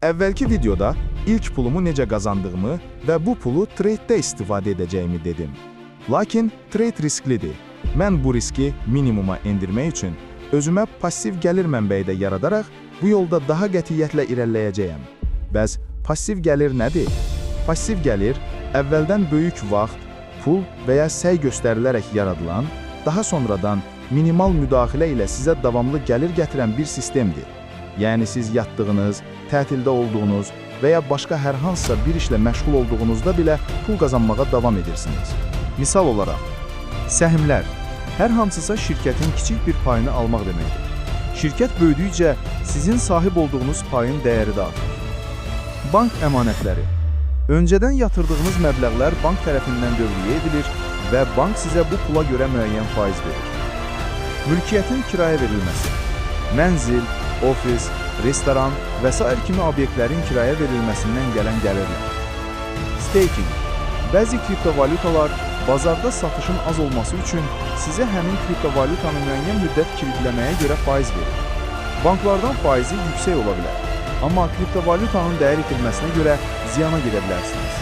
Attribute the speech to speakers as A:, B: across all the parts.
A: Əvvəlki videoda ilk pulumu necə qazandığımı və bu pulu trade-də istifadə edəcəyimi dedim. Lakin trade risklidir. Mən bu riski minimuma endirmək üçün özümə passiv gəlir mənbəyi də yaradaraq bu yolda daha qətiyyətlə irəliləyəcəyəm. Bəs passiv gəlir nədir? Passiv gəlir əvvəldən böyük vaxt, pul və ya səy göstərilərək yaradılan, daha sonradan minimal müdaxilə ilə sizə davamlı gəlir gətirən bir sistemdir. Yəni siz yatdığınız, tətildə olduğunuz və ya başqa hər hansısa bir işlə məşğul olduğunuzda belə pul qazanmağa davam edirsiniz. Misal olaraq, səhmlər hər hansısa şirkətin kiçik bir payını almaq deməkdir. Şirkət böyüdükcə sizin sahib olduğunuz payın dəyəri də artır. Bank əmanətləri. Öncədən yatırdığınız məbləğlər bank tərəfindən dövriyə edilir və bank sizə bu pula görə müəyyən faiz verir. Mülkiyyətin kirayə verilməsi. Mənzil, ofis, restoran və s. kimi obyektlərin kirayə verilməsindən gələn gəlirlər. Staking. Bəzi kriptovalutalar bazarda satışın az olması üçün sizə həmin kriptovalutanı müəyyən müddət kilidləməyə görə faiz verir. Banklardan faizi yüksək ola bilər, amma kriptovalutanın dəyər itirməsinə görə ziyana gedə bilərsiniz.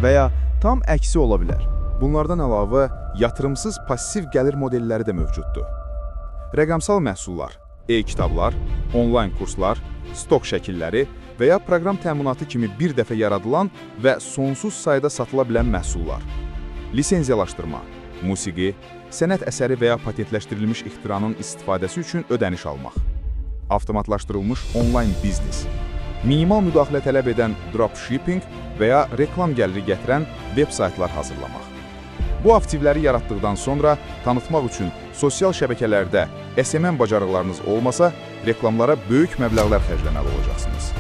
A: Və ya tam əksi ola bilər. Bunlardan əlavə, yatırımsız passiv gəlir modelləri də mövcuddur. Rəqəmsal məhsullar, e-kitablar, onlayn kurslar, stok şəkilləri və ya proqram təminatı kimi bir dəfə yaradılan və sonsuz sayda satıla bilən məhsullar. Lisenziyalaşdırma, musiqi, sənət əsəri və ya patentləşdirilmiş ixtiranın istifadəsi üçün ödəniş almaq. Avtomatlaşdırılmış onlayn biznes. Minimal müdaxilə tələb edən dropshipping və ya reklam gəliri gətirən veb saytlar hazırlamaq. Bu aktivləri yaratdıqdan sonra tanıtmaq üçün sosial şəbəkələrdə SMM bacarıqlarınız olmasa, reklamlara böyük məbləğlər xərcləməli olacaqsınız.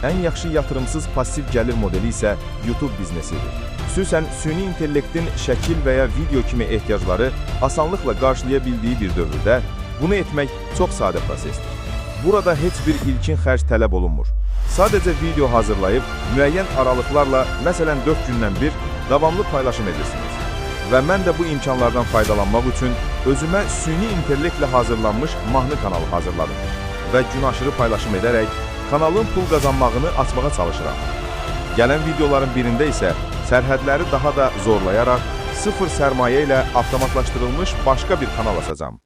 A: Ən yaxşı yatırımsız passiv gəlir modeli isə YouTube biznesidir. Xüsusən süni intellektin şəkil və ya video kimi ehtiyacları asanlıqla qarşılaya bildiyi bir dövrdə bunu etmək çox sadə prosesdir. Burada heç bir ilkin xərc tələb olunmur. Sadəcə video hazırlayıb, müəyyən aralıqlarla, məsələn 4 gündən bir, davamlı paylaşım edirsiniz. Və mən də bu imkanlardan faydalanmaq üçün özümə süni intellektlə hazırlanmış mahnı kanalı hazırladım və gün aşırı paylaşım edərək kanalın pul qazanmağını açmağa çalışıram. Gələn videoların birində isə sərhədləri daha da zorlayaraq sıfır sərmayə ilə avtomatlaşdırılmış başqa bir kanal açacağam.